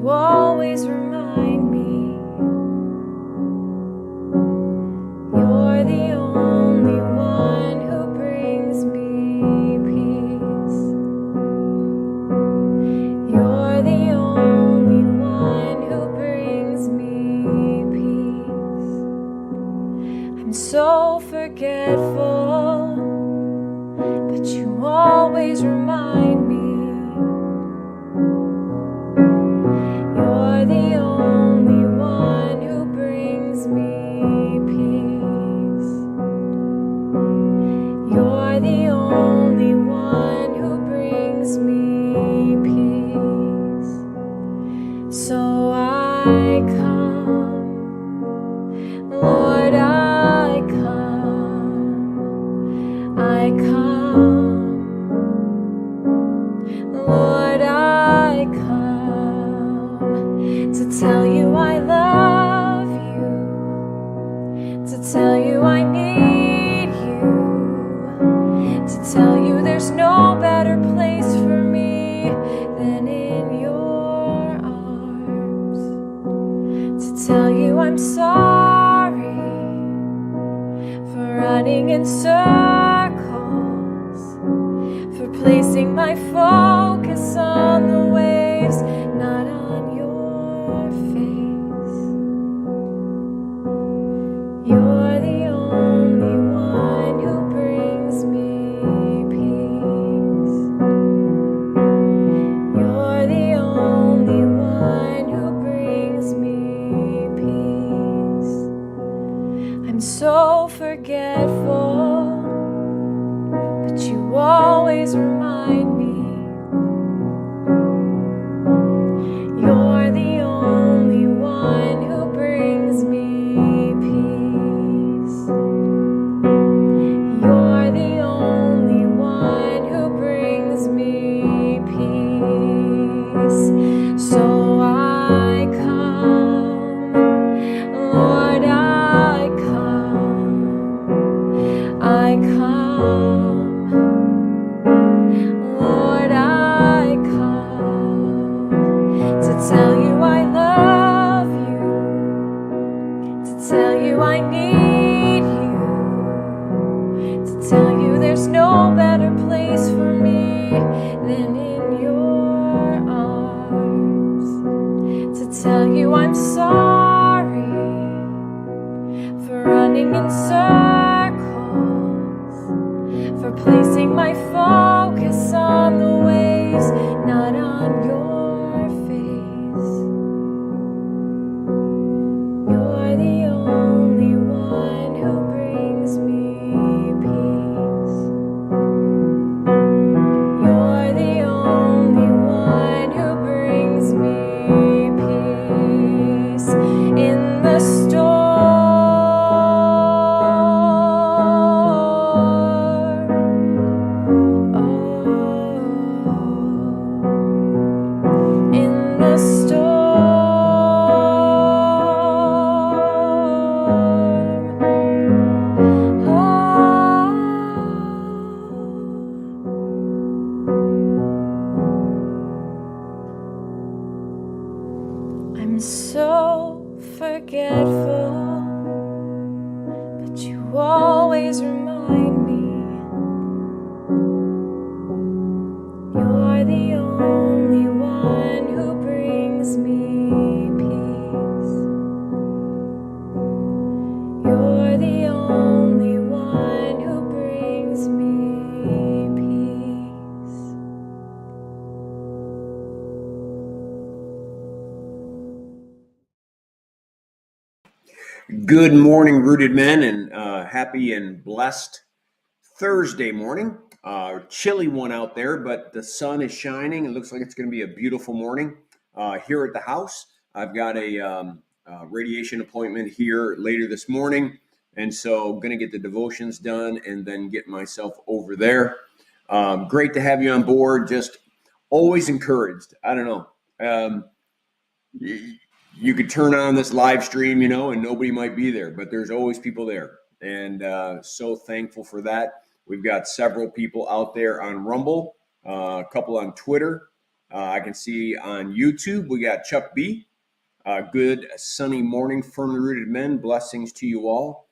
you always remind me you're the only one who brings me peace. You're the only one who brings me peace. I'm so forgetful, but you always remind me you're the only one who brings me peace. You're the only one who brings me peace. So I come, Lord, I come, I come, Lord, I come to tell you I love you, to tell you I need you, to tell you there's no better place for me than in your arms, to tell you I'm sorry for running in circles, for placing my focus on the waves, not on your face. You're the only one who brings me peace. You're the only one who brings me peace. I'm so forgetful, but you always remind me you're the only one who brings me peace. You're the only one who brings me peace. So I come, Lord, I come, I come, Lord, I come to tell you I love you, to tell you I need you, to tell you there's no better place for me than in your arms, to tell you I'm sorry for running in circles, for placing my focus on the waves, not on your face. You're the only one who brings me peace. You're the only one who brings me peace in the storm. In the storm. I'm so forgetful, but you always remind me you're the only one who brings me peace. You're the only one who brings me peace. Good morning, rooted men, and happy and blessed Thursday morning. Chilly one out there, but the sun is shining. It looks like it's going to be a beautiful morning here at the house. I've got a radiation appointment here later this morning, and so going to get the devotions done and then get myself over there. Great to have you on board. Just always encouraged. I don't know. You could turn on this live stream, and nobody might be there, but there's always people there. And so thankful for that. We've got several people out there on Rumble, a couple on Twitter, I can see on YouTube we got Chuck B. Good sunny morning, firmly rooted men. Blessings to you all.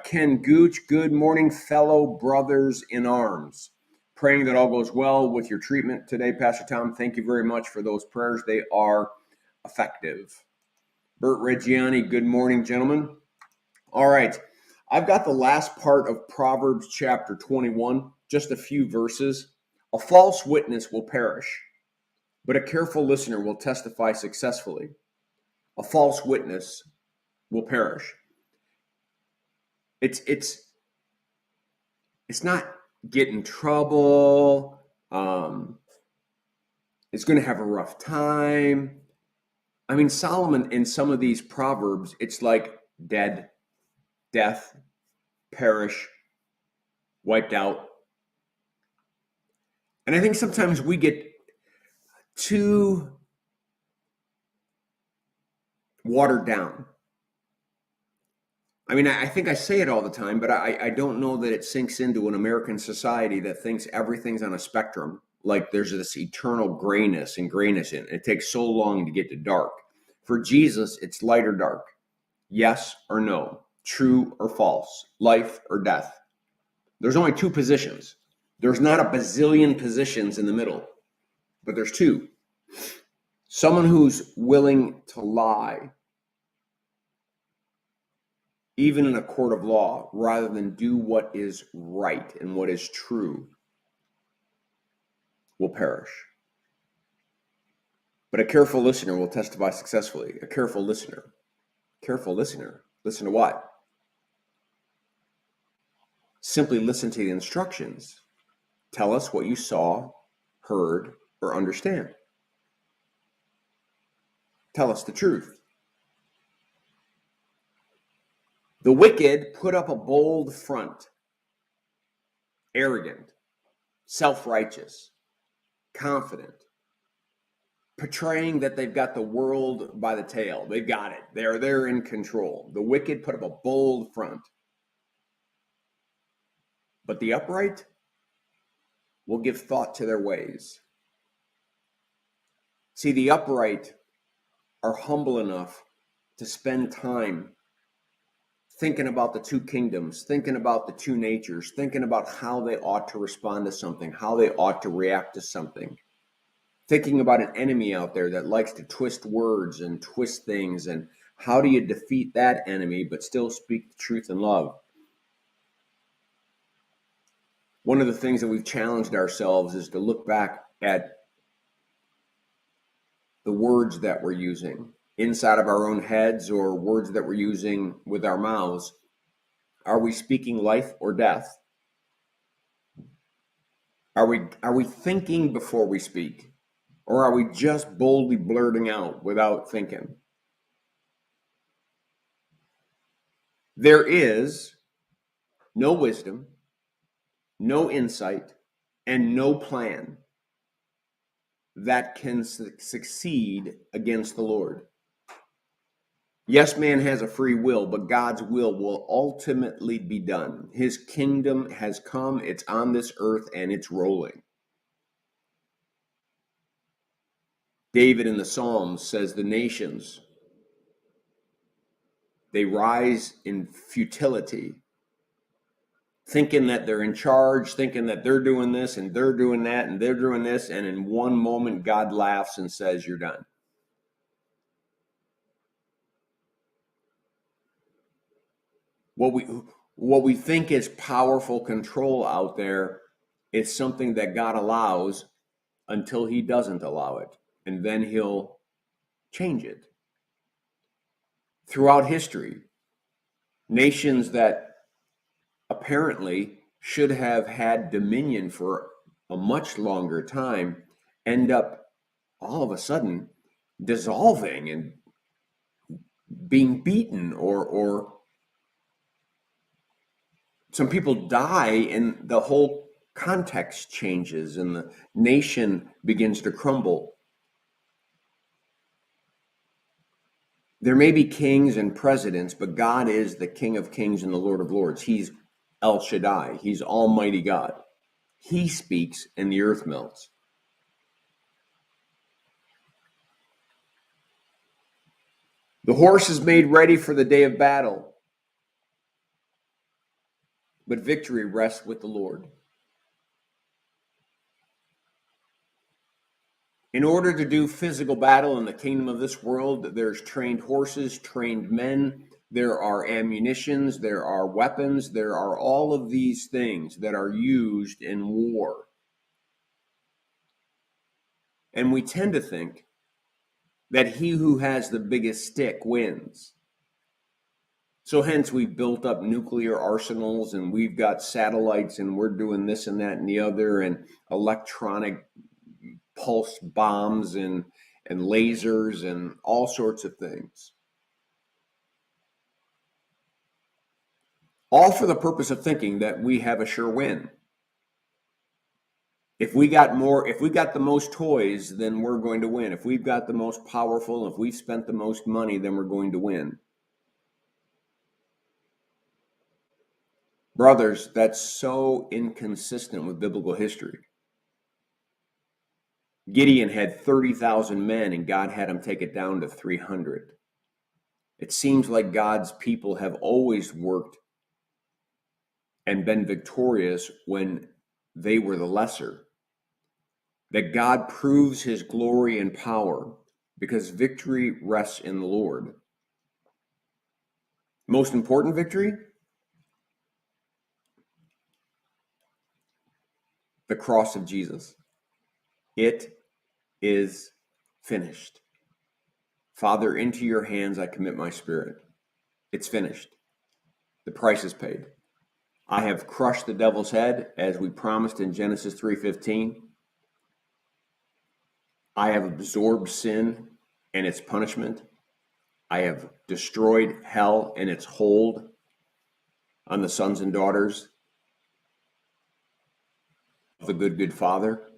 Ken Gooch, good morning, fellow brothers in arms. Praying that all goes well with your treatment today, Pastor Tom. Thank you very much for those prayers. They are effective. Bert Reggiani, good morning, gentlemen. All right. I've got the last part of Proverbs chapter 21, just a few verses. A false witness will perish, but a careful listener will testify successfully. A false witness will perish. It's not get in trouble. It's going to have a rough time. I mean, Solomon in some of these proverbs, it's like dead, death, perish, wiped out. And I think sometimes we get too watered down. I mean, I think I say it all the time, but I don't know that it sinks into an American society that thinks everything's on a spectrum. Like there's this eternal grayness in it. It takes so long to get to dark. For Jesus, it's light or dark. Yes or no. True or false. Life or death. There's only two positions. There's not a bazillion positions in the middle, but there's two. Someone who's willing to lie, even in a court of law, rather than do what is right and what is true, will perish. But a careful listener will testify successfully. A careful listener. Careful listener. Listen to what? Simply listen to the instructions. Tell us what you saw, heard, or understand. Tell us the truth. The wicked put up a bold front, arrogant, self-righteous, confident, portraying that they've got the world by the tail. They've got it. They're in control. The wicked put up a bold front. But the upright will give thought to their ways. See, the upright are humble enough to spend time thinking about the two kingdoms, thinking about the two natures, thinking about how they ought to respond to something, how they ought to react to something. Thinking about an enemy out there that likes to twist words and twist things, and how do you defeat that enemy but still speak the truth in love? One of the things that we've challenged ourselves is to look back at the words that we're using inside of our own heads or words that we're using with our mouths. Are we speaking life or death? Are we thinking before we speak? Or are we just boldly blurting out without thinking? There is no wisdom, no insight, and no plan that can succeed against the Lord. Yes, man has a free will, but God's will ultimately be done. His kingdom has come, it's on this earth, and it's rolling. David in the Psalms says the nations, they rise in futility, thinking that they're in charge, thinking that they're doing this and they're doing that and they're doing this, and in one moment God laughs and says, you're done. What we think is powerful control out there is something that God allows until he doesn't allow it, and then he'll change it. Throughout history, nations that apparently should have had dominion for a much longer time end up all of a sudden dissolving and being beaten, or some people die and the whole context changes and the nation begins to crumble. There may be kings and presidents, but God is the King of Kings and the Lord of Lords. He's El Shaddai. He's Almighty God. He speaks and the earth melts. The horse is made ready for the day of battle, but victory rests with the Lord. In order to do physical battle in the kingdom of this world, there's trained horses, trained men, there are ammunitions, there are weapons, there are all of these things that are used in war. And we tend to think that he who has the biggest stick wins. So hence we've built up nuclear arsenals, and we've got satellites, and we're doing this and that and the other, and electronic pulse bombs and lasers and all sorts of things. All for the purpose of thinking that we have a sure win. If we got the most toys, then we're going to win. If we've got the most powerful, if we've spent the most money, then we're going to win. Brothers, that's so inconsistent with biblical history. Gideon had 30,000 men, and God had him take it down to 300. It seems like God's people have always worked and been victorious when they were the lesser. That God proves his glory and power because victory rests in the Lord. Most important victory? The cross of Jesus. It is finished. Father, into your hands I commit my spirit. It's finished. The price is paid. I have crushed the devil's head as we promised in Genesis 3:15. I have absorbed sin and its punishment. I have destroyed hell and its hold on the sons and daughters of the good Father.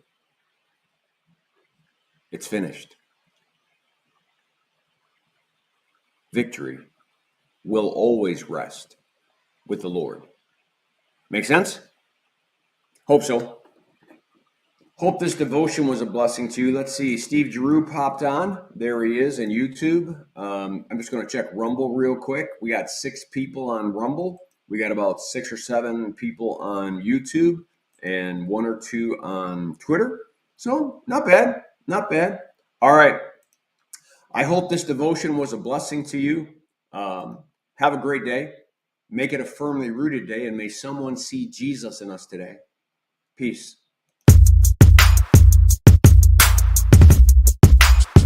It's finished. Victory will always rest with the Lord. Make sense? Hope so. Hope this devotion was a blessing to you. Let's see. Steve Giroux popped on. There he is in YouTube. I'm just going to check Rumble real quick. We got 6 people on Rumble. We got about 6 or 7 people on YouTube and 1 or 2 on Twitter. So not bad. Not bad. All right. I hope this devotion was a blessing to you. Have a great day. Make it a firmly rooted day, and may someone see Jesus in us today. Peace.